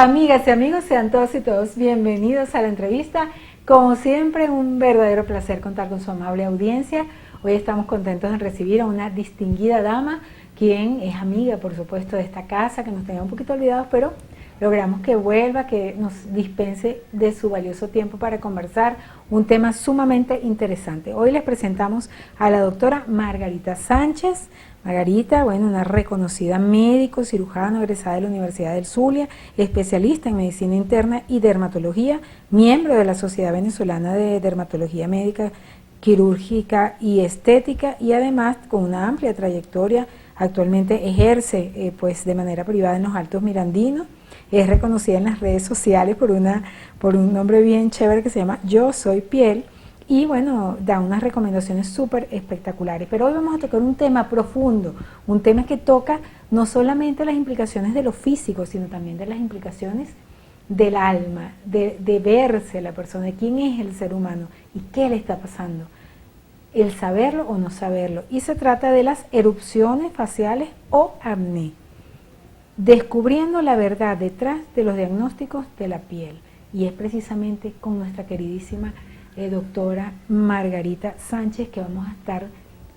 Amigas y amigos, sean todos y todos bienvenidos a la entrevista. Como siempre, un verdadero placer contar con su amable audiencia. Hoy estamos contentos de recibir a una distinguida dama, quien es amiga, por supuesto, de esta casa, que nos tenía un poquito olvidados, pero logramos que vuelva, que nos dispense de su valioso tiempo para conversar un tema sumamente interesante. Hoy les presentamos a la doctora Margarita Sánchez. Margarita, bueno, una reconocida médico, cirujano, egresada de la Universidad del Zulia, especialista en medicina interna y dermatología, miembro de la Sociedad Venezolana de Dermatología Médica, Quirúrgica y Estética, y además con una amplia trayectoria. Actualmente ejerce pues de manera privada en los Altos Mirandinos. Es reconocida en las redes sociales por un nombre bien chévere que se llama Yo Soy Piel, y bueno, da unas recomendaciones súper espectaculares. Pero hoy vamos a tocar un tema profundo, un tema que toca no solamente las implicaciones de lo físico, sino también de las implicaciones del alma, de verse la persona, de quién es el ser humano y qué le está pasando, el saberlo o no saberlo. Y se trata de las erupciones faciales o acné, descubriendo la verdad detrás de los diagnósticos de la piel. Y es precisamente con nuestra queridísima doctora Margarita Sánchez que vamos a estar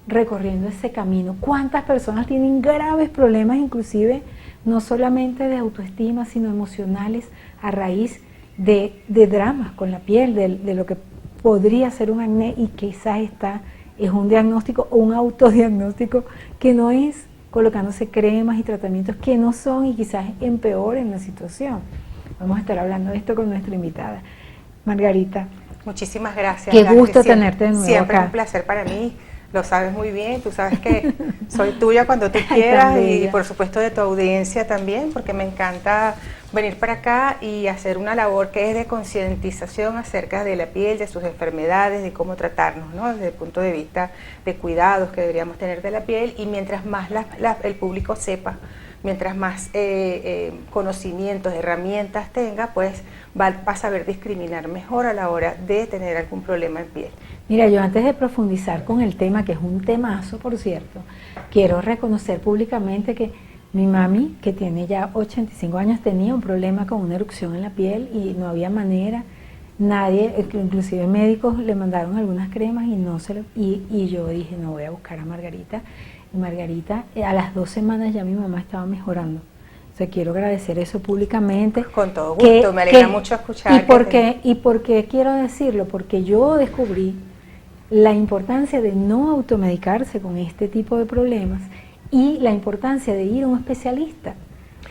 recorriendo ese camino. ¿Cuántas personas tienen graves problemas, inclusive no solamente de autoestima, sino emocionales, a raíz de dramas con la piel, de lo que podría ser un acné, y quizás es un diagnóstico o un autodiagnóstico que no es colocándose cremas y tratamientos que no son y quizás empeoren la situación? Vamos a estar hablando de esto con nuestra invitada. Margarita, muchísimas gracias. Qué gusto tenerte de nuevo siempre acá. Es un placer para mí, lo sabes muy bien, tú sabes que soy tuya cuando tú quieras y por supuesto de tu audiencia también, porque me encanta venir para acá y hacer una labor que es de concientización acerca de la piel, de sus enfermedades, de cómo tratarnos, ¿no? Desde el punto de vista de cuidados que deberíamos tener de la piel, y mientras más el público sepa, mientras más conocimientos, herramientas tenga, pues va a saber discriminar mejor a la hora de tener algún problema en piel. Mira, yo antes de profundizar con el tema, que es un temazo, por cierto, quiero reconocer públicamente que mi mami, que tiene ya 85 años, tenía un problema con una erupción en la piel y no había manera, nadie, inclusive médicos le mandaron algunas cremas y yo dije, no, voy a buscar a Margarita. Y Margarita, a las 2 semanas ya mi mamá estaba mejorando. O sea, quiero agradecer eso públicamente. Con todo gusto, me alegra mucho escuchar. ¿Y por qué quiero decirlo? Porque yo descubrí la importancia de no automedicarse con este tipo de problemas y la importancia de ir a un especialista.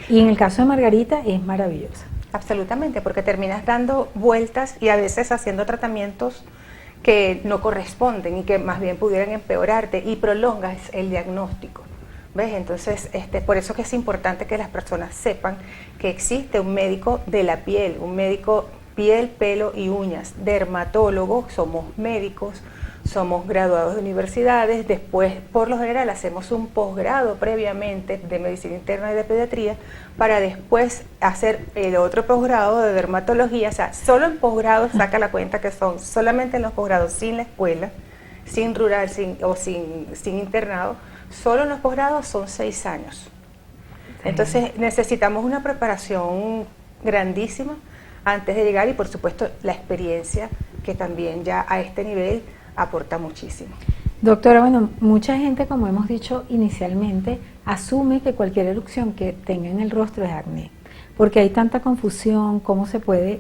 Y en el caso de Margarita es maravillosa. Absolutamente, porque terminas dando vueltas y a veces haciendo tratamientos que no corresponden y que más bien pudieran empeorarte, y prolongas el diagnóstico. ¿Ves? Entonces, por eso que es importante que las personas sepan que existe un médico de la piel, un médico piel, pelo y uñas, dermatólogo. Somos médicos, somos graduados de universidades, después por lo general hacemos un posgrado previamente de medicina interna y de pediatría, para después hacer el otro posgrado de dermatología. O sea, solo en posgrado, saca la cuenta que son solamente en los posgrados, sin la escuela, sin rural, sin internado, solo en los posgrados son 6 años. Entonces necesitamos una preparación grandísima antes de llegar, y por supuesto la experiencia, que también ya a este nivel aporta muchísimo. Doctora, bueno, mucha gente, como hemos dicho inicialmente, asume que cualquier erupción que tenga en el rostro es acné, porque hay tanta confusión. ¿Cómo se puede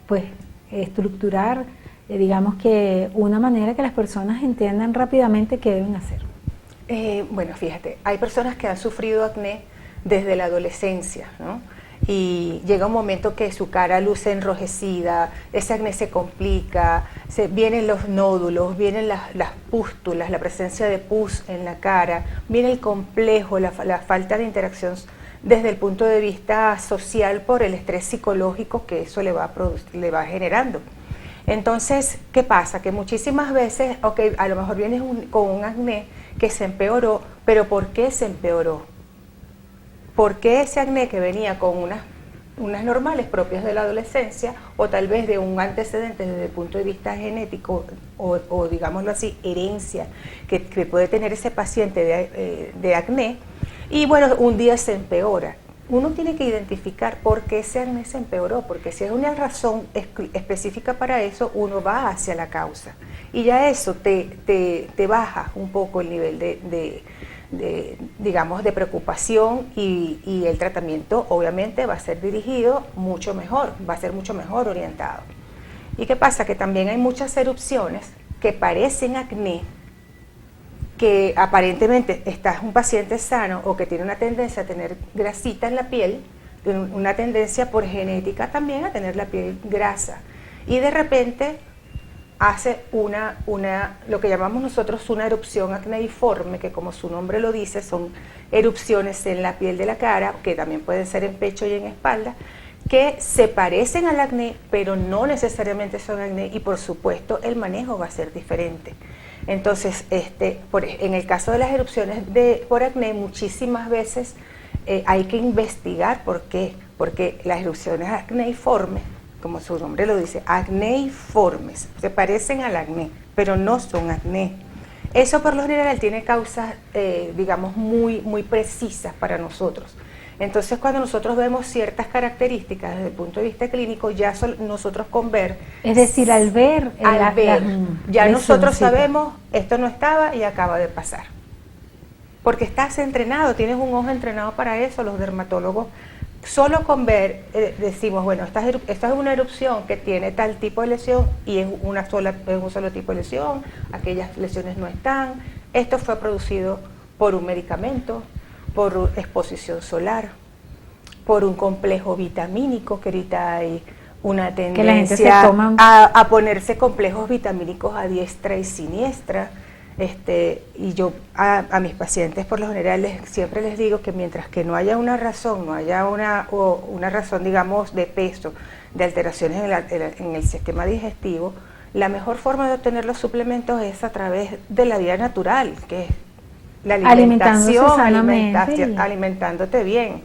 pues estructurar, digamos, que una manera que las personas entiendan rápidamente qué deben hacer? Bueno, fíjate, hay personas que han sufrido acné desde la adolescencia, ¿no? Y llega un momento que su cara luce enrojecida, ese acné se complica, vienen los nódulos, vienen las pústulas, la presencia de pus en la cara, viene el complejo, la falta de interacción desde el punto de vista social por el estrés psicológico que eso le va generando. Entonces, ¿qué pasa? Que muchísimas veces, a lo mejor vienes con un acné que se empeoró, pero ¿por qué se empeoró? ¿Por qué ese acné que venía con unas normales propias de la adolescencia, o tal vez de un antecedente desde el punto de vista genético o digámoslo así, herencia, que puede tener ese paciente de acné, y bueno, un día se empeora? uno tiene que identificar por qué ese acné se empeoró, porque si es una razón específica para eso, uno va hacia la causa. Y ya eso te baja un poco el nivel digamos, de preocupación y el tratamiento obviamente va a ser dirigido mucho mejor, va a ser mucho mejor orientado. ¿Y qué pasa? Que también hay muchas erupciones que parecen acné, que aparentemente estás un paciente sano o que tiene una tendencia a tener grasita en la piel, una tendencia por genética también a tener la piel grasa, y de repente hace lo que llamamos nosotros una erupción acneiforme, que como su nombre lo dice, son erupciones en la piel de la cara, que también pueden ser en pecho y en espalda, que se parecen al acné, pero no necesariamente son acné, y por supuesto el manejo va a ser diferente. Entonces, en el caso de las erupciones por acné, muchísimas veces hay que investigar por qué, porque las erupciones acneiformes, como su nombre lo dice, acneiformes, se parecen al acné, pero no son acné. Eso por lo general tiene causas, digamos, muy, muy precisas para nosotros. Entonces, cuando nosotros vemos ciertas características desde el punto de vista clínico, ya nosotros con ver... Es decir, al ver ya nosotros sabemos, esto no estaba y acaba de pasar. Porque estás entrenado, tienes un ojo entrenado para eso, los dermatólogos. Solo con ver, decimos, bueno, esta es una erupción que tiene tal tipo de lesión y es un solo tipo de lesión, aquellas lesiones no están, esto fue producido por un medicamento, por exposición solar, por un complejo vitamínico, que ahorita hay una tendencia a ponerse complejos vitamínicos a diestra y siniestra. Y yo a mis pacientes por lo general siempre les digo que mientras que no haya una razón, una razón, digamos, de peso, de alteraciones en el sistema digestivo, la mejor forma de obtener los suplementos es a través de la vía natural, que es la alimentación, alimentándote bien.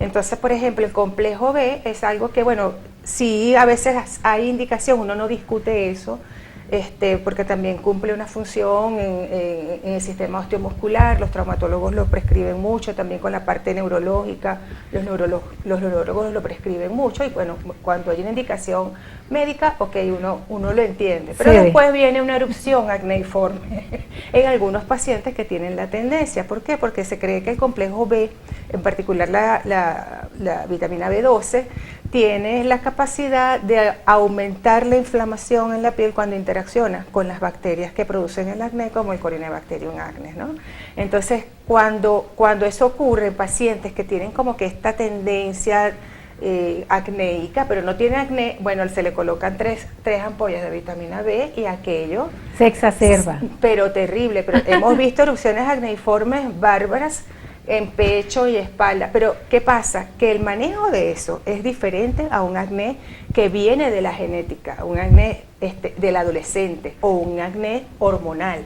Entonces, por ejemplo, el complejo B es algo que, bueno, sí a veces hay indicación, uno no discute eso, porque también cumple una función en el sistema osteomuscular, los traumatólogos lo prescriben mucho, también con la parte neurológica, los neurólogos lo prescriben mucho, y bueno, cuando hay una indicación médica, ok, uno lo entiende, pero sí, después viene una erupción acneiforme en algunos pacientes que tienen la tendencia. ¿Por qué? Porque se cree que el complejo B, en particular la vitamina B12, tiene la capacidad de aumentar la inflamación en la piel cuando interacciona con las bacterias que producen el acné, como el Corynebacterium acnes, ¿no? Entonces, cuando eso ocurre en pacientes que tienen como que esta tendencia acnéica, pero no tiene acné, bueno, se le colocan tres ampollas de vitamina B y aquello se exacerba. Pero terrible, pero hemos visto erupciones acneiformes bárbaras en pecho y espalda. Pero ¿qué pasa? Que el manejo de eso es diferente a un acné que viene de la genética, un acné del adolescente o un acné hormonal.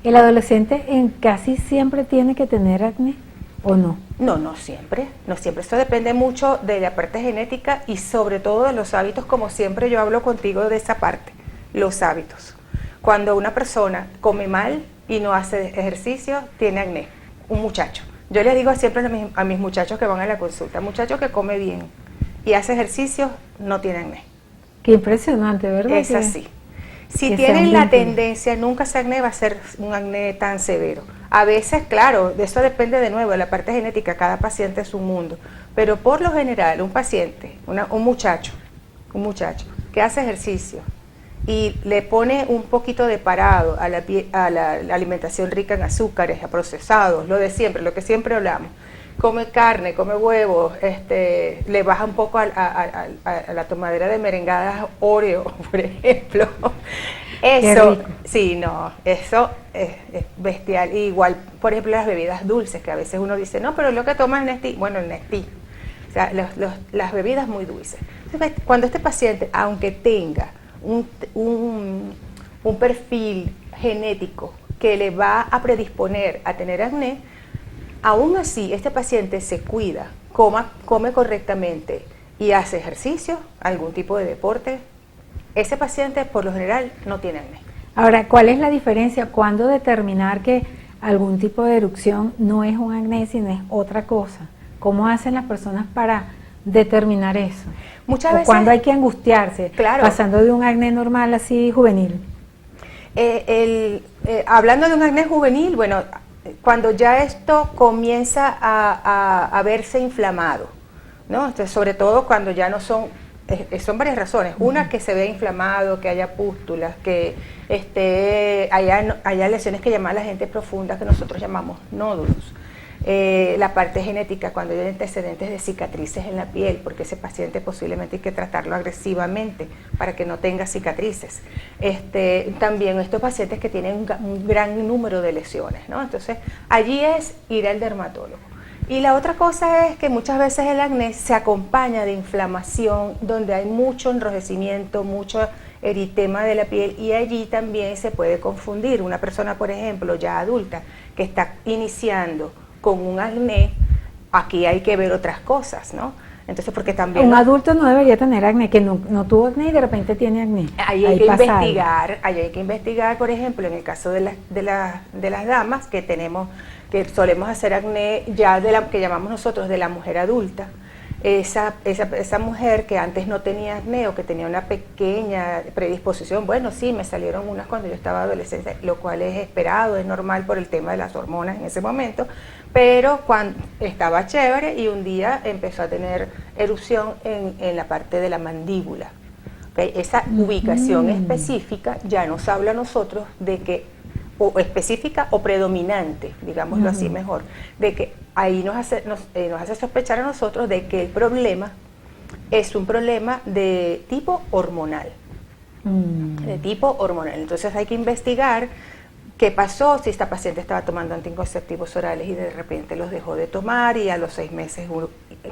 ¿El adolescente casi siempre tiene que tener acné o no? No siempre. Esto depende mucho de la parte genética y sobre todo de los hábitos, como siempre yo hablo contigo de esa parte, los hábitos. Cuando una persona come mal y no hace ejercicio, tiene acné, un muchacho. Yo les digo siempre a mis muchachos que van a la consulta, muchacho que come bien y hace ejercicio, no tiene acné. Qué impresionante, ¿verdad? Es así. Si tienen la tendencia, nunca ese acné va a ser un acné tan severo. A veces, claro, de eso depende de nuevo, de la parte genética, cada paciente es un mundo. Pero por lo general, un paciente, un muchacho que hace ejercicio y le pone un poquito de parado a la alimentación rica en azúcares, a procesados, lo de siempre, lo que siempre hablamos, come carne, come huevos, le baja un poco a la tomadera de merengadas Oreo, por ejemplo. Eso, sí, no, eso es bestial. Igual, por ejemplo, las bebidas dulces, que a veces uno dice, no, pero lo que toma es Nestí. Bueno, el Nestí, o sea, las bebidas muy dulces. Entonces, cuando este paciente, aunque tenga un perfil genético que le va a predisponer a tener acné, aún así este paciente se cuida, come correctamente y hace ejercicio, algún tipo de deporte, ese paciente por lo general no tiene acné. Ahora, ¿cuál es la diferencia? ¿Cuándo determinar que algún tipo de erupción no es un acné, sino es otra cosa? ¿Cómo hacen las personas para determinar eso? Muchas ¿O veces, cuándo hay que angustiarse? claro, Pasando de un acné normal así juvenil. Hablando de un acné juvenil, bueno, cuando ya esto comienza a verse inflamado, ¿no? Entonces, sobre todo cuando ya no son varias razones. Una, que se vea inflamado, que haya pústulas, que haya lesiones que llaman la gente profundas, que nosotros llamamos nódulos. La parte genética, cuando hay antecedentes de cicatrices en la piel, porque ese paciente posiblemente hay que tratarlo agresivamente para que no tenga cicatrices. También estos pacientes que tienen un gran número de lesiones, ¿no? Entonces, allí es ir al dermatólogo. Y la otra cosa es que muchas veces el acné se acompaña de inflamación, donde hay mucho enrojecimiento, mucho eritema de la piel, y allí también se puede confundir. Una persona, por ejemplo, ya adulta, que está iniciando con un acné, aquí hay que ver otras cosas, ¿no? Entonces, porque también un adulto no debería tener acné, que no tuvo acné y de repente tiene acné. Ahí hay que investigar, por ejemplo, en el caso de las damas que solemos hacer acné ya que llamamos nosotros de la mujer adulta. Esa mujer que antes no tenía acné o que tenía una pequeña predisposición, bueno, sí, me salieron unas cuando yo estaba adolescente, lo cual es esperado, es normal por el tema de las hormonas en ese momento, pero cuando estaba chévere y un día empezó a tener erupción en la parte de la mandíbula. ¿Okay? Esa ubicación específica ya nos habla a nosotros de que, o específica o predominante, digámoslo así mejor, de que ahí nos hace sospechar a nosotros de que el problema es un problema de tipo hormonal. De tipo hormonal. Entonces hay que investigar qué pasó, si esta paciente estaba tomando anticonceptivos orales y de repente los dejó de tomar y a los 6 meses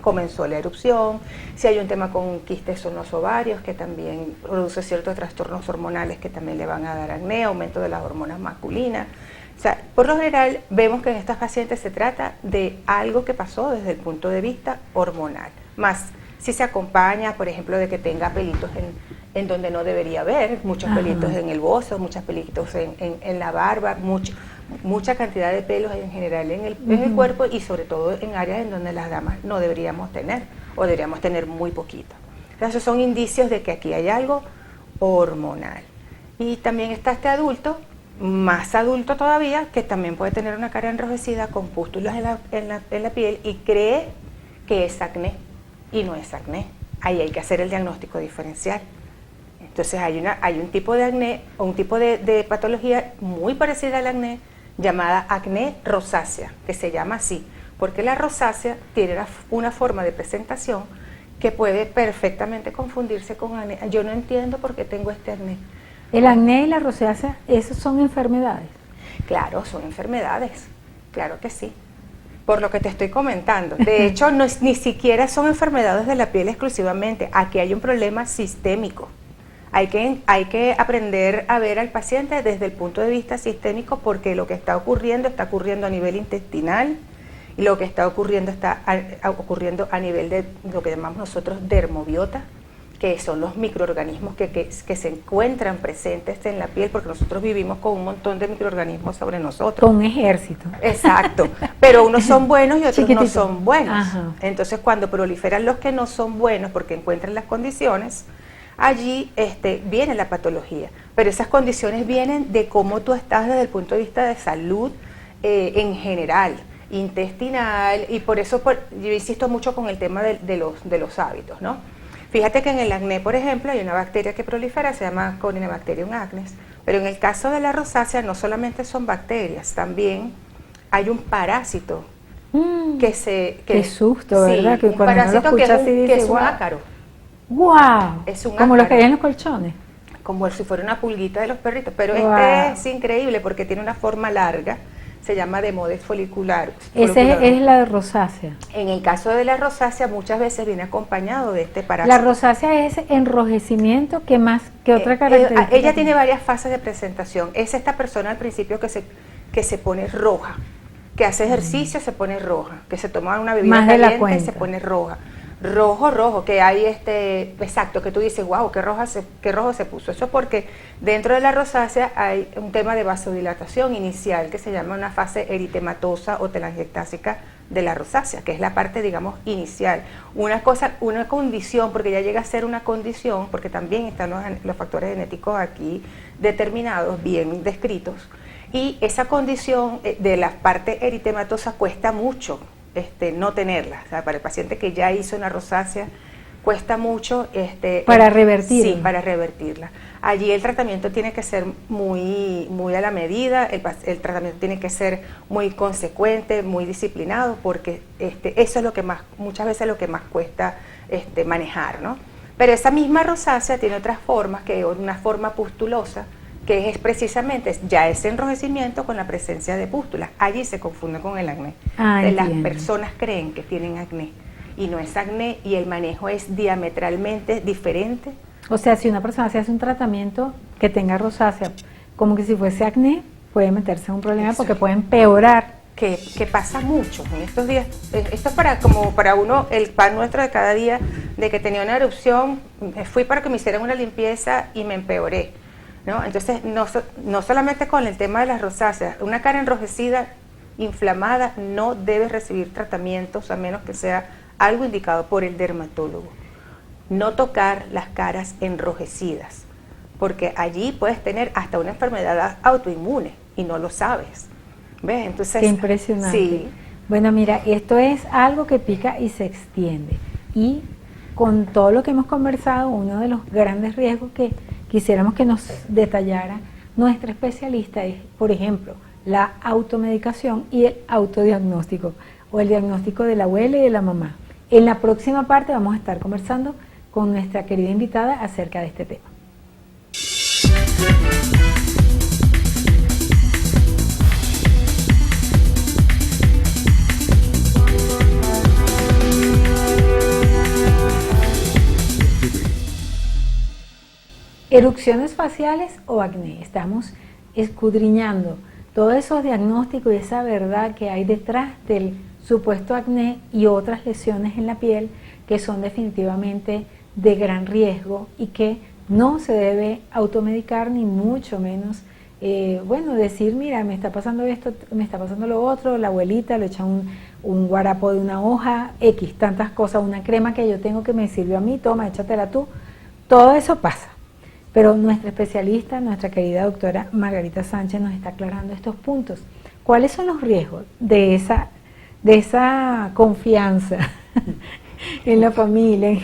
comenzó la erupción, si hay un tema con quistes en los ovarios que también produce ciertos trastornos hormonales que también le van a dar acné, aumento de las hormonas masculinas. O sea, por lo general vemos que en estas pacientes se trata de algo que pasó desde el punto de vista hormonal, más si se acompaña, por ejemplo, de que tenga pelitos en donde no debería haber, muchos pelitos en el bozo, muchos pelitos en la barba, mucha cantidad de pelos en general en el cuerpo y sobre todo en áreas en donde las damas no deberíamos tener o deberíamos tener muy poquito. Esos son indicios de que aquí hay algo hormonal. Y también está este adulto, más adulto todavía, que también puede tener una cara enrojecida con pústulas en la piel y cree que es acné y no es acné. Ahí hay que hacer el diagnóstico diferencial. Entonces hay un tipo de acné o un tipo de patología muy parecida al acné llamada acné rosácea, que se llama así, porque la rosácea tiene una forma de presentación que puede perfectamente confundirse con acné. Yo no entiendo por qué tengo este acné. ¿El acné y la rosácea, esos son enfermedades? Claro, son enfermedades, claro que sí, por lo que te estoy comentando. De hecho, ni siquiera son enfermedades de la piel exclusivamente, aquí hay un problema sistémico. Hay que aprender a ver al paciente desde el punto de vista sistémico porque lo que está ocurriendo a nivel intestinal y lo que está ocurriendo a nivel de lo que llamamos nosotros dermobiota, que son los microorganismos que se encuentran presentes en la piel, porque nosotros vivimos con un montón de microorganismos sobre nosotros. Con un ejército. Exacto, pero unos son buenos y otros no son buenos. Ajá. Entonces cuando proliferan los que no son buenos porque encuentran las condiciones, allí viene la patología, pero esas condiciones vienen de cómo tú estás desde el punto de vista de salud en general, intestinal, y por eso yo insisto mucho con el tema de los hábitos, ¿no? Fíjate que en el acné, por ejemplo, hay una bacteria que prolifera, se llama Corynebacterium acnes, pero en el caso de la rosácea no solamente son bacterias, también hay un parásito Qué susto, ¿verdad? Sí, Que un cuando uno parásito lo escucha así que dice, es un "Guau". ácaro. ¡Wow! Es un Como los que ácaro. hay en los colchones. Como si fuera una pulguita de los perritos, pero Wow. es increíble porque tiene una forma larga, se llama Demodex follicularis. Esa es la rosácea. En el caso de la rosácea muchas veces viene acompañado de este parásito. La rosácea es enrojecimiento, ¿qué más? ¿Qué otra característica? Ella tiene varias fases de presentación. Es esta persona al principio que se pone roja, que hace ejercicio se pone roja, que se toma una bebida Más de la caliente cuenta. se pone roja. rojo, rojo, que hay exacto, que tú dices, wow, qué rojo se puso. Eso porque dentro de la rosácea hay un tema de vasodilatación inicial que se llama una fase eritematosa o telangiectásica de la rosácea, que es la parte, digamos, inicial. Una condición, porque ya llega a ser una condición, porque también están los factores genéticos aquí determinados, bien descritos, y esa condición de la parte eritematosa cuesta mucho no tenerla. O sea, para el paciente que ya hizo una rosácea cuesta mucho para revertirla. Sí, para revertirla. Allí el tratamiento tiene que ser muy a la medida, el tratamiento tiene que ser muy consecuente, muy disciplinado, porque eso es lo que más, muchas veces lo que más cuesta manejar, ¿no? Pero esa misma rosácea tiene otras formas, que una forma pustulosa, que es precisamente ya ese enrojecimiento con la presencia de pústulas. Allí se confunde con el acné. Las personas creen que tienen acné y no es acné, y el manejo es diametralmente diferente. O sea, si una persona se hace un tratamiento que tenga rosácea, como que si fuese acné, puede meterse en un problema. Eso, porque puede empeorar. Que pasa mucho en estos días. Esto es como para uno, el pan nuestro de cada día, de que tenía una erupción, fui para que me hicieran una limpieza y me empeoré, ¿no? Entonces, no solamente con el tema de las rosáceas, una cara enrojecida, inflamada, no debe recibir tratamientos a menos que sea algo indicado por el dermatólogo. No tocar las caras enrojecidas, porque allí puedes tener hasta una enfermedad autoinmune y no lo sabes. ¿Ves? Entonces, qué impresionante. Sí. Bueno, mira, esto es algo que pica y se extiende. Y con todo lo que hemos conversado, uno de los grandes riesgos que quisiéramos que nos detallara nuestra especialista es, por ejemplo, la automedicación y el autodiagnóstico, o el diagnóstico de la abuela y de la mamá. En la próxima parte vamos a estar conversando con nuestra querida invitada acerca de este tema. Erupciones faciales o acné. Estamos escudriñando todos esos diagnósticos y esa verdad que hay detrás del supuesto acné y otras lesiones en la piel que son definitivamente de gran riesgo y que no se debe automedicar, ni mucho menos decir, mira, me está pasando esto, me está pasando lo otro, la abuelita le echa un guarapo de una hoja, X, tantas cosas, una crema que yo tengo que me sirvió a mí, toma, échatela tú. Todo eso pasa. Pero nuestra especialista, nuestra querida doctora Margarita Sánchez, nos está aclarando estos puntos. ¿Cuáles son los riesgos de esa confianza en la familia,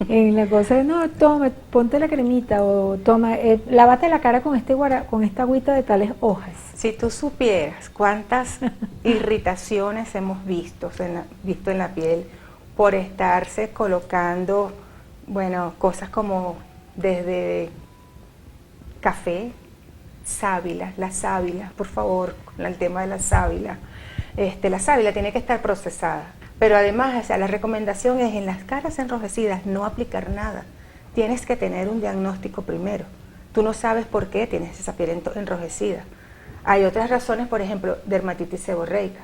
en la cosa de, no, toma, ponte la cremita, o toma, lávate la cara con esta agüita de tales hojas? Si tú supieras cuántas irritaciones hemos visto en la piel por estarse colocando, cosas como desde café, sábila, la sábila, por favor, con el tema de la sábila. La sábila tiene que estar procesada, pero además, la recomendación es en las caras enrojecidas no aplicar nada. Tienes que tener un diagnóstico primero. Tú no sabes por qué tienes esa piel enrojecida. Hay otras razones, por ejemplo, dermatitis seborreica,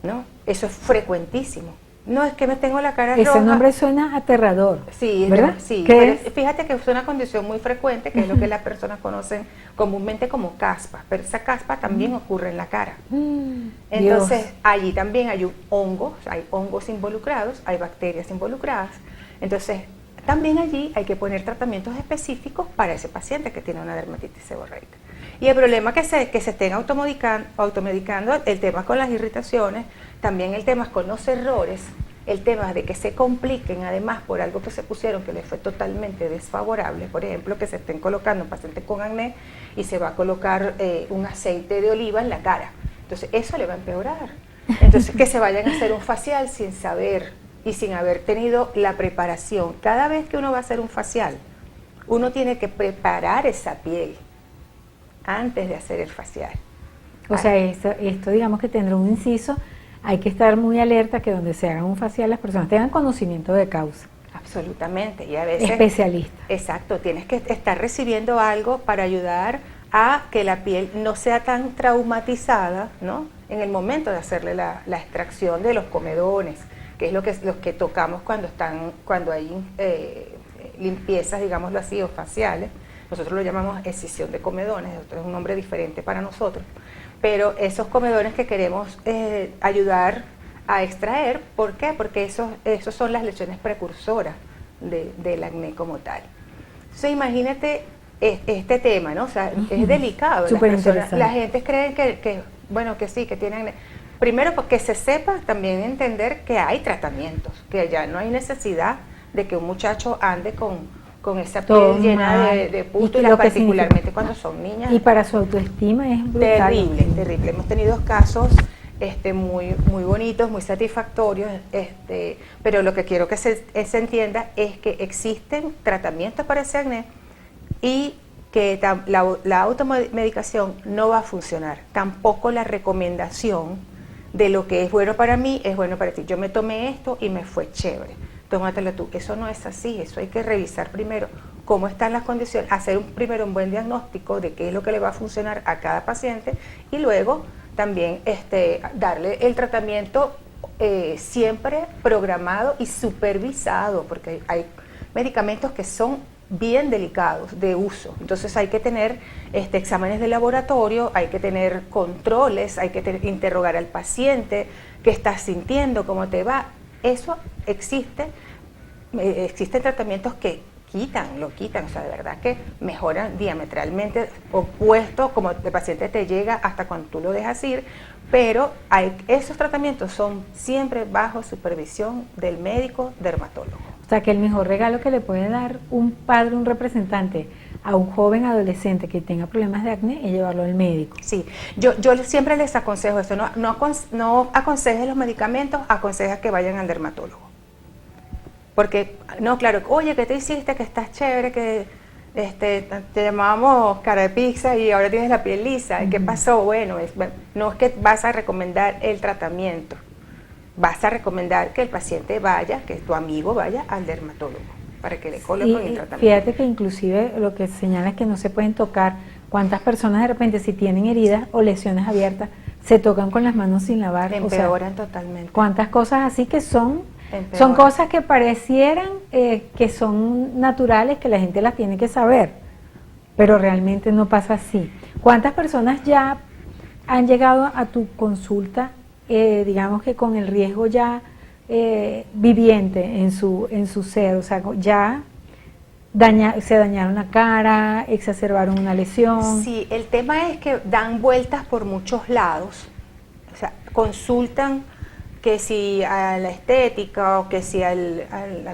¿no? Eso es frecuentísimo. No, es que me tengo la cara roja. Ese nombre suena aterrador. Sí, ¿verdad? Sí, pero fíjate que es una condición muy frecuente, que es lo que las personas conocen comúnmente como caspa, pero esa caspa también ocurre en la cara. Entonces, Dios. Allí también hay hongos involucrados, hay bacterias involucradas. Entonces, también allí hay que poner tratamientos específicos para ese paciente que tiene una dermatitis seborreica. Y el problema que se estén automedicando, el tema con las irritaciones, también el tema con los errores, el tema de que se compliquen además por algo que se pusieron que les fue totalmente desfavorable, por ejemplo, que se estén colocando un paciente con acné y se va a colocar un aceite de oliva en la cara. Entonces eso le va a empeorar. Entonces que se vayan a hacer un facial sin saber y sin haber tenido la preparación. Cada vez que uno va a hacer un facial, uno tiene que preparar esa piel antes de hacer el facial. O sea, esto digamos que tendrá un inciso. Hay que estar muy alerta que donde se haga un facial las personas tengan conocimiento de causa. Absolutamente, y a veces... Especialista. Exacto, tienes que estar recibiendo algo para ayudar a que la piel no sea tan traumatizada, ¿no? En el momento de hacerle la extracción de los comedones, que es lo que tocamos cuando hay limpiezas, digámoslo así, o faciales. Nosotros lo llamamos escisión de comedones, esto es un nombre diferente para nosotros, pero esos comedones que queremos ayudar a extraer, ¿por qué? Porque esos son las lesiones precursoras del acné como tal. Entonces imagínate este tema, ¿no? O sea, es delicado. La gente cree que sí, que tienen acné. Primero, porque se sepa también entender que hay tratamientos, que ya no hay necesidad de que un muchacho ande con esa piel llena de puntos, y particularmente cuando son niñas. Y para su autoestima es brutal. Terrible. Hemos tenido casos muy bonitos, muy satisfactorios, pero lo que quiero que se entienda es que existen tratamientos para ese acné y que la automedicación no va a funcionar, tampoco la recomendación de lo que es bueno para mí es bueno para ti. Yo me tomé esto y me fue chévere, tómatelo tú. Eso no es así, eso hay que revisar primero cómo están las condiciones, hacer primero un buen diagnóstico de qué es lo que le va a funcionar a cada paciente y luego también darle el tratamiento siempre programado y supervisado, porque hay medicamentos que son bien delicados de uso, entonces hay que tener exámenes de laboratorio, hay que tener controles, hay que interrogar al paciente, qué estás sintiendo, cómo te va. Eso existen tratamientos que lo quitan, o sea, de verdad que mejoran diametralmente opuesto, como el paciente te llega hasta cuando tú lo dejas ir, pero esos tratamientos son siempre bajo supervisión del médico dermatólogo. O sea, que el mejor regalo que le puede dar un padre, un representante a un joven adolescente que tenga problemas de acné es llevarlo al médico. Sí, yo siempre les aconsejo esto, no aconsejes los medicamentos, aconseja que vayan al dermatólogo. Porque, no, claro, oye, ¿qué te hiciste? Que estás chévere, que te llamábamos cara de pizza y ahora tienes la piel lisa. ¿Qué pasó? Bueno, no es que vas a recomendar el tratamiento, vas a recomendar que el paciente vaya, que tu amigo vaya al dermatólogo para que le coloquen el tratamiento. Fíjate que inclusive lo que señala es que no se pueden tocar. ¿Cuántas personas de repente si tienen heridas o lesiones abiertas se tocan con las manos sin lavar? Empeoran totalmente. ¿Cuántas cosas así que son cosas que parecieran que son naturales, que la gente las tiene que saber, pero realmente no pasa así? ¿Cuántas personas ya han llegado a tu consulta, digamos que con el riesgo ya viviente en su ser? O sea, ya se dañaron la cara, exacerbaron una lesión. Sí, el tema es que dan vueltas por muchos lados, o sea, consultan que si a la estética o que si al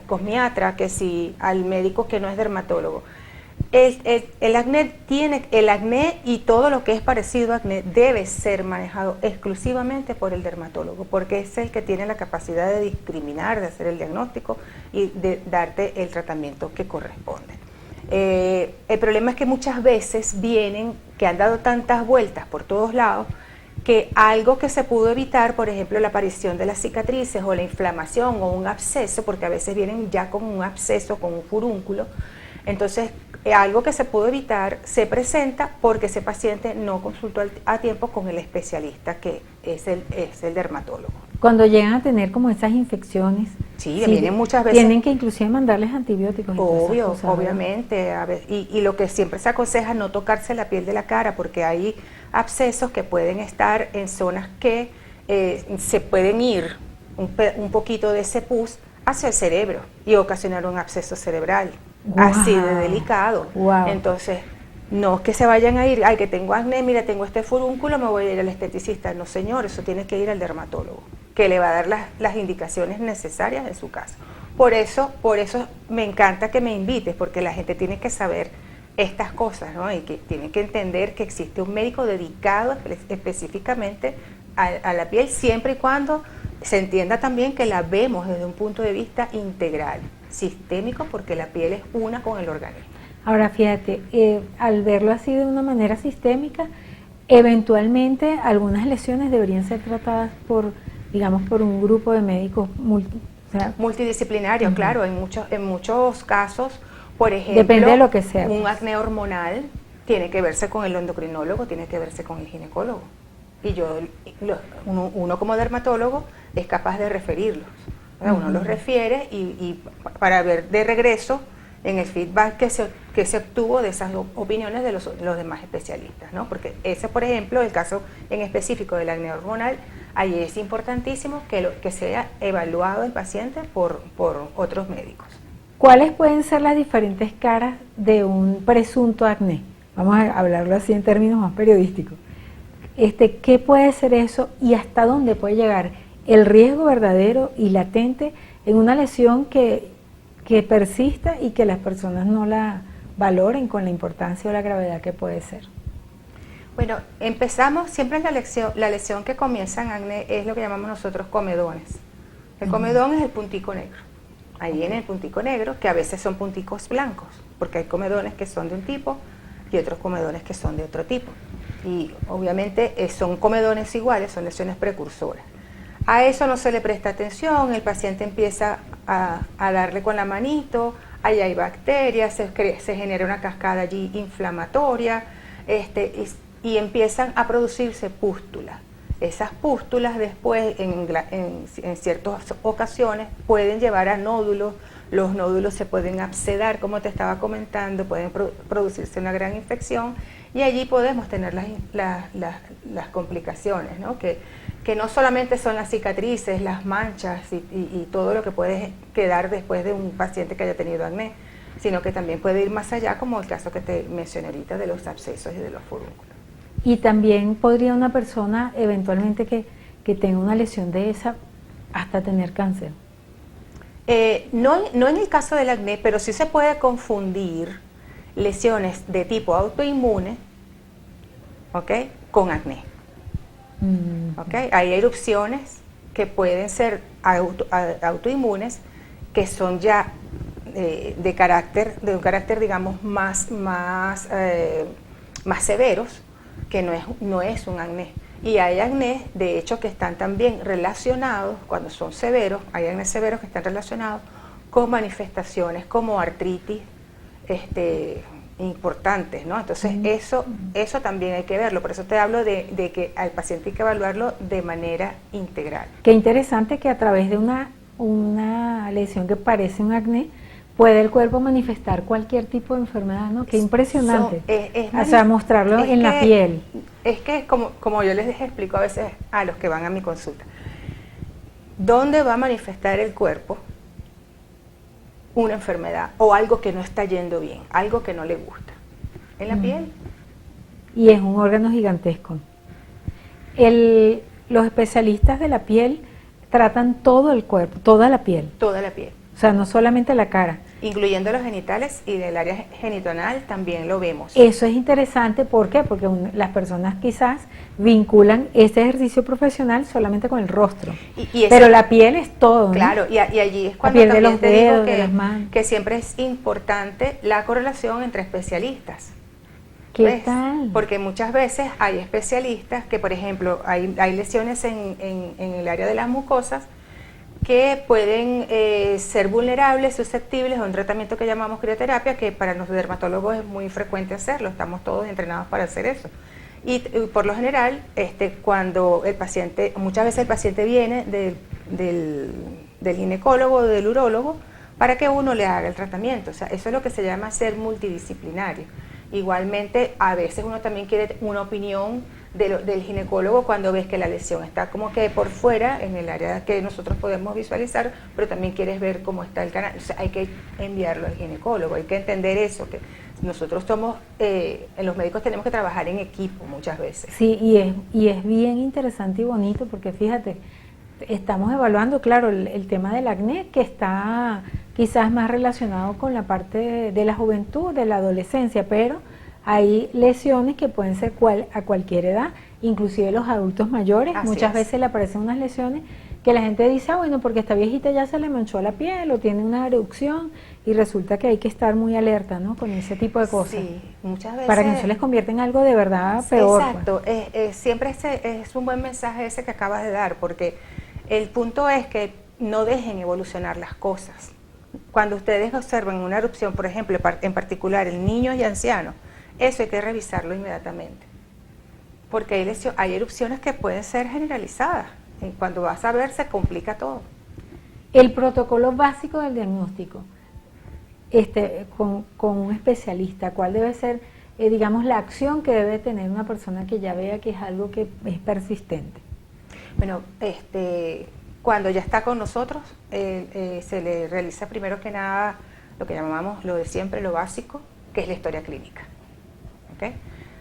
cosmiatra, que si al médico que no es dermatólogo. El acné y todo lo que es parecido a acné debe ser manejado exclusivamente por el dermatólogo, porque es el que tiene la capacidad de discriminar, de hacer el diagnóstico y de darte el tratamiento que corresponde. El problema es que muchas veces vienen, que han dado tantas vueltas por todos lados, que algo que se pudo evitar, por ejemplo, la aparición de las cicatrices o la inflamación o un absceso, porque a veces vienen ya con un absceso, con un furúnculo, entonces algo que se pudo evitar se presenta porque ese paciente no consultó a tiempo con el especialista que es el dermatólogo. Cuando llegan a tener como esas infecciones, sí, vienen muchas veces. Tienen que inclusive mandarles antibióticos. Obvio, obviamente. A ver, y lo que siempre se aconseja no tocarse la piel de la cara, porque hay abscesos que pueden estar en zonas que se pueden ir un poquito de ese pus hacia el cerebro y ocasionar un absceso cerebral. Wow. Así de delicado. Wow. Entonces, no es que se vayan a ir, ay, que tengo acné, mira, tengo este furúnculo, me voy a ir al esteticista. No, señor, eso tiene que ir al dermatólogo, que le va a dar las indicaciones necesarias en su caso. Por eso me encanta que me invites, porque la gente tiene que saber estas cosas, ¿no? Y que tiene que entender que existe un médico dedicado específicamente a la piel, siempre y cuando se entienda también que la vemos desde un punto de vista integral, sistémico, porque la piel es una con el organismo. Ahora fíjate, al verlo así de una manera sistémica, eventualmente algunas lesiones deberían ser tratadas por un grupo de médicos multidisciplinarios, claro, en muchos casos, por ejemplo, depende de lo que sea. Un acné hormonal tiene que verse con el endocrinólogo, tiene que verse con el ginecólogo. Y uno como dermatólogo es capaz de referirlos. O sea, uno los refiere para ver de regreso en el feedback que se obtuvo de esas opiniones de los demás especialistas, ¿no? Porque ese, por ejemplo, el caso en específico del acné hormonal, ahí es importantísimo que sea evaluado el paciente por otros médicos. ¿Cuáles pueden ser las diferentes caras de un presunto acné? Vamos a hablarlo así en términos más periodísticos. ¿Qué puede ser eso y hasta dónde puede llegar el riesgo verdadero y latente en una lesión que persista y que las personas no la valoren con la importancia o la gravedad que puede ser? Bueno, empezamos siempre en la lesión que comienza en acné es lo que llamamos nosotros comedones. El comedón es el puntico negro. Ahí en el puntico negro, que a veces son punticos blancos, porque hay comedones que son de un tipo y otros comedones que son de otro tipo. Y obviamente son comedones iguales, son lesiones precursoras. A eso no se le presta atención, el paciente empieza a darle con la manito, ahí hay bacterias, se genera una cascada allí inflamatoria, y empiezan a producirse pústulas. Esas pústulas después, en ciertas ocasiones, pueden llevar a nódulos. Los nódulos se pueden abscedar, como te estaba comentando, pueden producirse una gran infección y allí podemos tener las complicaciones, ¿no? Que no solamente son las cicatrices, las manchas y todo lo que puede quedar después de un paciente que haya tenido acné, sino que también puede ir más allá, como el caso que te mencioné ahorita de los abscesos y de los furúnculos. Y también podría una persona eventualmente que tenga una lesión de esa hasta tener cáncer. No en el caso del acné, pero sí se puede confundir lesiones de tipo autoinmune, ¿ok?, con acné. ¿Okay? Hay erupciones que pueden ser autoinmunes, que son ya de un carácter digamos más severos, que no es un acné. Y hay acné, de hecho, que están también relacionados, cuando son severos, hay acné severos que están relacionados con manifestaciones como artritis importantes, ¿no? Entonces eso también hay que verlo, por eso te hablo de que al paciente hay que evaluarlo de manera integral. Qué interesante que a través de una lesión que parece un acné, puede el cuerpo manifestar cualquier tipo de enfermedad, ¿no? Qué impresionante. O sea, mostrarlo en la piel. Es que como yo les explico a veces a los que van a mi consulta, ¿dónde va a manifestar el cuerpo una enfermedad o algo que no está yendo bien, algo que no le gusta? En la piel. Y es un órgano gigantesco. Los especialistas de la piel tratan todo el cuerpo, toda la piel. Toda la piel. O sea, no solamente la cara. Incluyendo los genitales y del área genital también lo vemos. Eso es interesante, ¿por qué? Porque las personas quizás vinculan ese ejercicio profesional solamente con el rostro. Pero la piel es todo, ¿no? Claro, y allí es cuando también te digo que siempre es importante la correlación entre especialistas. ¿Qué tal? Porque muchas veces hay especialistas que, por ejemplo, hay lesiones en el área de las mucosas que pueden ser vulnerables, susceptibles a un tratamiento que llamamos crioterapia, que para los dermatólogos es muy frecuente hacerlo, estamos todos entrenados para hacer eso. Y por lo general, cuando el paciente, muchas veces el paciente viene del ginecólogo o del urólogo para que uno le haga el tratamiento. O sea, eso es lo que se llama ser multidisciplinario. Igualmente, a veces uno también quiere una opinión del ginecólogo cuando ves que la lesión está como que por fuera, en el área que nosotros podemos visualizar, pero también quieres ver cómo está el canal. O sea, hay que enviarlo al ginecólogo, hay que entender eso, que nosotros somos, en los médicos tenemos que trabajar en equipo muchas veces. Sí, y es bien interesante y bonito porque fíjate, estamos evaluando, claro, el tema del acné, que está quizás más relacionado con la parte de la juventud, de la adolescencia, pero hay lesiones que pueden ser a cualquier edad, inclusive los adultos mayores. Muchas veces le aparecen unas lesiones que la gente dice, bueno, porque esta viejita ya se le manchó la piel o tiene una erupción, y resulta que hay que estar muy alerta, ¿no?, con ese tipo de cosas. Sí, muchas veces. Para que no se les convierta en algo de verdad peor. Exacto, siempre es un buen mensaje ese que acabas de dar, porque el punto es que no dejen evolucionar las cosas. Cuando ustedes observan una erupción, por ejemplo, en particular en niños y ancianos, eso hay que revisarlo inmediatamente, porque hay erupciones que pueden ser generalizadas. Cuando vas a ver, se complica todo. El protocolo básico del diagnóstico, con un especialista, ¿cuál debe ser, digamos, la acción que debe tener una persona que ya vea que es algo que es persistente? Bueno, cuando ya está con nosotros, se le realiza primero que nada lo que llamamos lo de siempre, lo básico, que es la historia clínica. ¿Okay?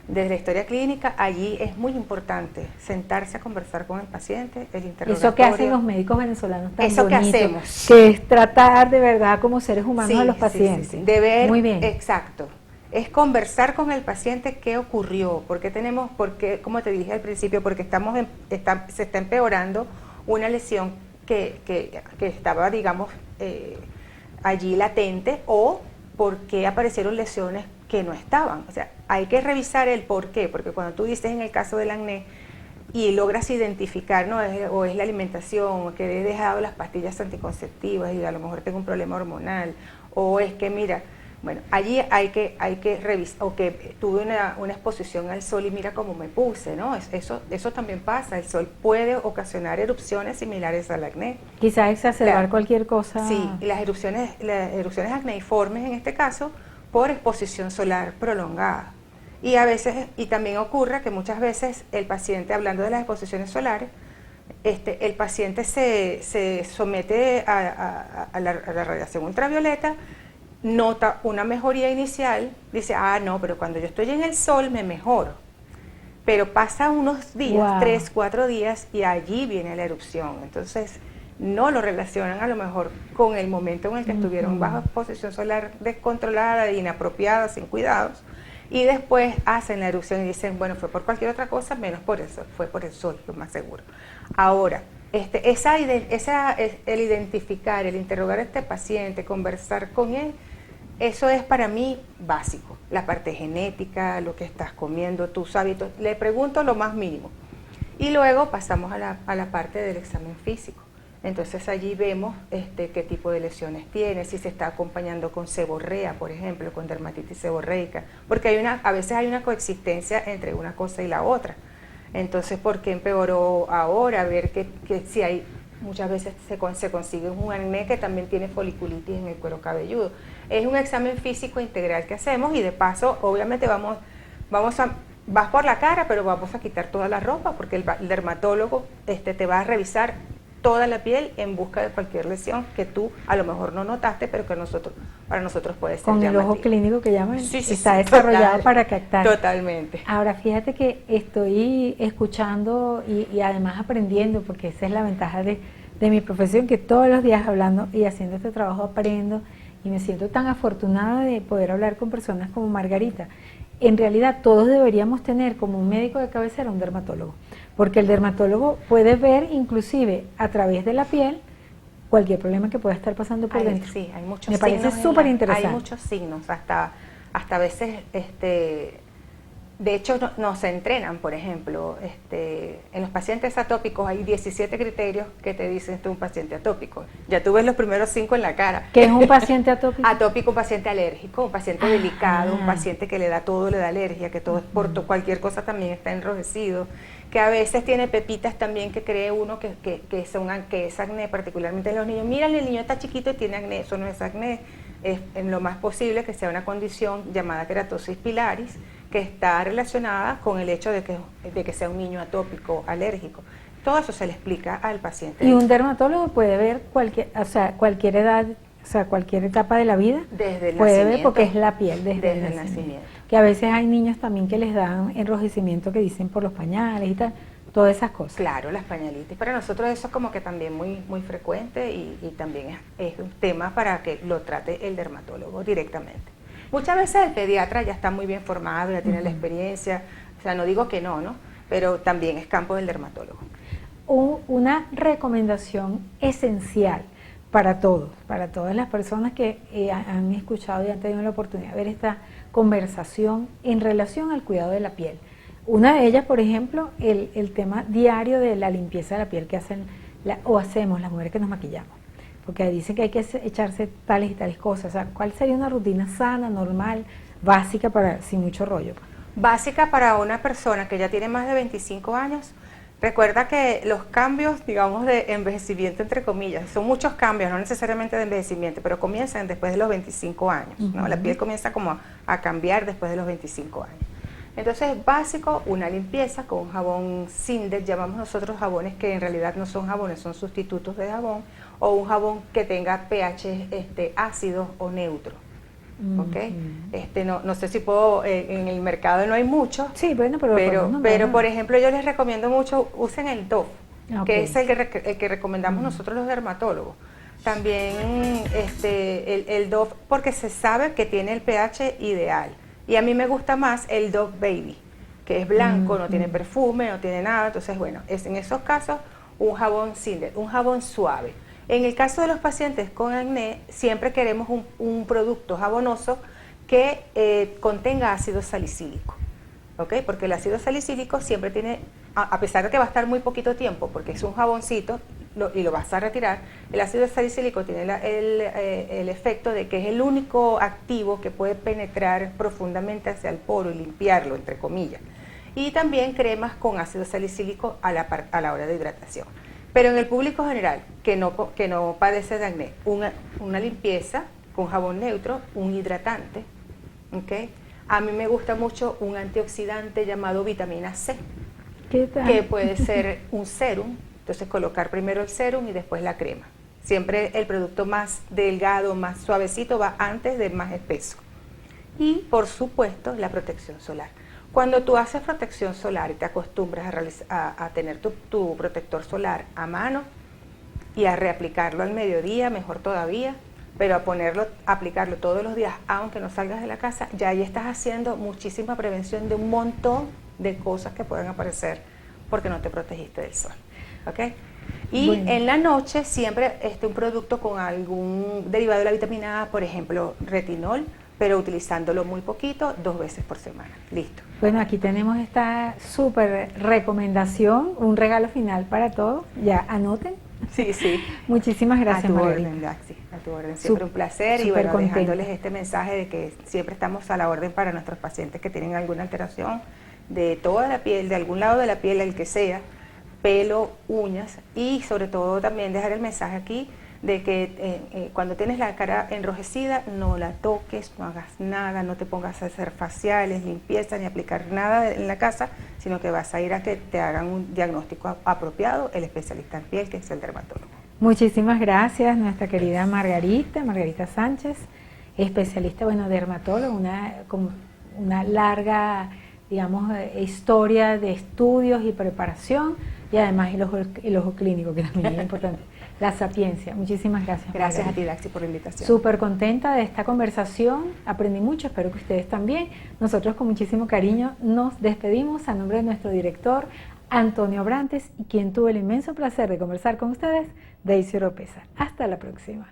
Desde la historia clínica, allí es muy importante sentarse a conversar con el paciente, el interrogatorio. Eso que hacen los médicos venezolanos tan eso bonito, que hacemos, que es tratar de verdad como seres humanos a los pacientes. Sí. De ver, muy bien. Exacto. Es conversar con el paciente qué ocurrió, porque como te dije al principio, porque se está empeorando una lesión que estaba, digamos, allí latente, o por qué aparecieron lesiones que no estaban. O sea, hay que revisar el por qué, porque cuando tú dices en el caso del acné y logras identificar, ¿no? O es la alimentación, o que he dejado las pastillas anticonceptivas y a lo mejor tengo un problema hormonal, o es que mira, bueno, allí hay que revisar, o que tuve una exposición al sol y mira cómo me puse, ¿no? Eso también pasa, el sol puede ocasionar erupciones similares al acné. Quizás exacerbar cualquier cosa. Sí, las erupciones acneiformes en este caso, por exposición solar prolongada. Y a veces, y también ocurre que muchas veces el paciente, hablando de las exposiciones solares, el paciente se somete a la radiación ultravioleta, nota una mejoría inicial, dice, no, pero cuando yo estoy en el sol me mejoro. Pero pasa unos días, 3, 4 días, y allí viene la erupción. Entonces, no lo relacionan a lo mejor con el momento en el que estuvieron bajo exposición solar descontrolada, inapropiada, sin cuidados, y después hacen la erupción y dicen, bueno, fue por cualquier otra cosa, menos por eso, fue por el sol, lo más seguro. Ahora, el identificar, el interrogar a este paciente, conversar con él, eso es para mí básico. La parte genética, lo que estás comiendo, tus hábitos, le pregunto lo más mínimo. Y luego pasamos a la parte del examen físico. Entonces allí vemos qué tipo de lesiones tiene, si se está acompañando con seborrea, por ejemplo, con dermatitis seborreica, porque a veces hay una coexistencia entre una cosa y la otra. Entonces, ¿por qué empeoró ahora? Ver que si hay, muchas veces se consigue un acné que también tiene foliculitis en el cuero cabelludo. Es un examen físico integral que hacemos y de paso, obviamente vas por la cara, pero vamos a quitar toda la ropa porque el dermatólogo te va a revisar toda la piel en busca de cualquier lesión que tú a lo mejor no notaste, pero que para nosotros puede ser con llamativo. El ojo clínico que llaman, está sí, desarrollado para captar. Totalmente. Ahora, fíjate que estoy escuchando y además aprendiendo, porque esa es la ventaja de mi profesión, que todos los días hablando y haciendo este trabajo aprendo, y me siento tan afortunada de poder hablar con personas como Margarita. En realidad todos deberíamos tener como un médico de cabecera un dermatólogo, porque el dermatólogo puede ver inclusive a través de la piel cualquier problema que pueda estar pasando por dentro. Sí, hay muchos signos. Me parece súper interesante. Hay muchos signos, hasta a veces, de hecho nos entrenan, por ejemplo, en los pacientes atópicos hay 17 criterios que te dicen tú un paciente atópico. Ya tú ves los primeros 5 en la cara. ¿Qué es un paciente atópico? Atópico, un paciente alérgico, un paciente delicado, un paciente que le da todo, le da alergia, que todo es por cualquier cosa también está enrojecido, que a veces tiene pepitas también que cree uno que es acné, particularmente en los niños. Mira, el niño está chiquito y tiene acné, eso no es acné. Es en lo más posible que sea una condición llamada keratosis pilaris, que está relacionada con el hecho de que sea un niño atópico, alérgico. Todo eso se le explica al paciente. Y un dermatólogo puede ver cualquier edad, cualquier etapa de la vida. Desde el puede nacimiento. ver porque es la piel desde el nacimiento. Que a veces hay niños también que les dan enrojecimiento que dicen por los pañales y tal, todas esas cosas. Claro, las pañalitis. Para nosotros eso es como que también muy frecuente y también es un tema para que lo trate el dermatólogo directamente. Muchas veces el pediatra ya está muy bien formado, ya tiene la experiencia, o sea, no digo que no, pero también es campo del dermatólogo. Una recomendación esencial para todos, para todas las personas que han escuchado y han tenido la oportunidad de ver esta conversación en relación al cuidado de la piel. Una de ellas, por ejemplo, el tema diario de la limpieza de la piel que hacemos las mujeres que nos maquillamos. Porque dicen que hay que echarse tales y tales cosas. O sea, ¿cuál sería una rutina sana, normal, básica, sin mucho rollo? Básica para una persona que ya tiene más de 25 años, Recuerda que los cambios, digamos, de envejecimiento, entre comillas, son muchos cambios, no necesariamente de envejecimiento, pero comienzan después de los 25 años, ¿no? La piel comienza como a cambiar después de los 25 años. Entonces es básico una limpieza con un jabón Sindet, llamamos nosotros jabones que en realidad no son jabones, son sustitutos de jabón, o un jabón que tenga pH ácido o neutro. ¿Okay? No sé si puedo, en el mercado no hay mucho, sí, bueno, pero por ejemplo yo les recomiendo mucho, usen el Dove, que es el que recomendamos nosotros los dermatólogos. También el Dove, porque se sabe que tiene el pH ideal, y a mí me gusta más el Dove Baby, que es blanco, no tiene perfume, no tiene nada. Entonces bueno, es en esos casos un jabón Sindet, un jabón suave. En el caso de los pacientes con acné, siempre queremos un producto jabonoso que contenga ácido salicílico, ¿ok? Porque el ácido salicílico siempre tiene, a pesar de que va a estar muy poquito tiempo, porque es un jaboncito y lo vas a retirar, el ácido salicílico tiene el efecto de que es el único activo que puede penetrar profundamente hacia el poro y limpiarlo, entre comillas. Y también cremas con ácido salicílico a la hora de hidratación. Pero en el público general que no padece de acné, una limpieza con jabón neutro, un hidratante, ¿okay? A mí me gusta mucho un antioxidante llamado vitamina C, ¿qué tal? Que puede ser un serum, entonces colocar primero el serum y después la crema. Siempre el producto más delgado, más suavecito va antes del más espeso. Y por supuesto la protección solar. Cuando tú haces protección solar y te acostumbras a tener tu protector solar a mano y a reaplicarlo al mediodía, mejor todavía, pero a aplicarlo todos los días, aunque no salgas de la casa, ya ahí estás haciendo muchísima prevención de un montón de cosas que pueden aparecer porque no te protegiste del sol. ¿Okay? Y bueno, en la noche siempre un producto con algún derivado de la vitamina A, por ejemplo, retinol, pero utilizándolo muy poquito, 2 veces por semana. Listo. Bueno, aquí tenemos esta súper recomendación, un regalo final para todos. Ya anoten. Sí, sí. Muchísimas gracias, Margarita. Orden, Daxi, a tu orden. Siempre un placer y bueno, dejándoles este mensaje de que siempre estamos a la orden para nuestros pacientes que tienen alguna alteración de toda la piel, de algún lado de la piel, el que sea, pelo, uñas, y sobre todo también dejar el mensaje aquí de que cuando tienes la cara enrojecida no la toques, no hagas nada, no te pongas a hacer faciales, limpieza, ni aplicar nada en la casa, sino que vas a ir a que te hagan un diagnóstico apropiado, el especialista en piel, que es el dermatólogo. Muchísimas gracias, nuestra querida Margarita Sánchez, especialista, dermatóloga, con una larga, digamos, historia de estudios y preparación, y además el ojo clínico, que también es importante. La sapiencia. Muchísimas gracias. Gracias a ti, Daxi, por la invitación. Súper contenta de esta conversación, aprendí mucho, espero que ustedes también. Nosotros con muchísimo cariño nos despedimos a nombre de nuestro director Antonio Brantes y quien tuvo el inmenso placer de conversar con ustedes, Daisy Oropesa. Hasta la próxima.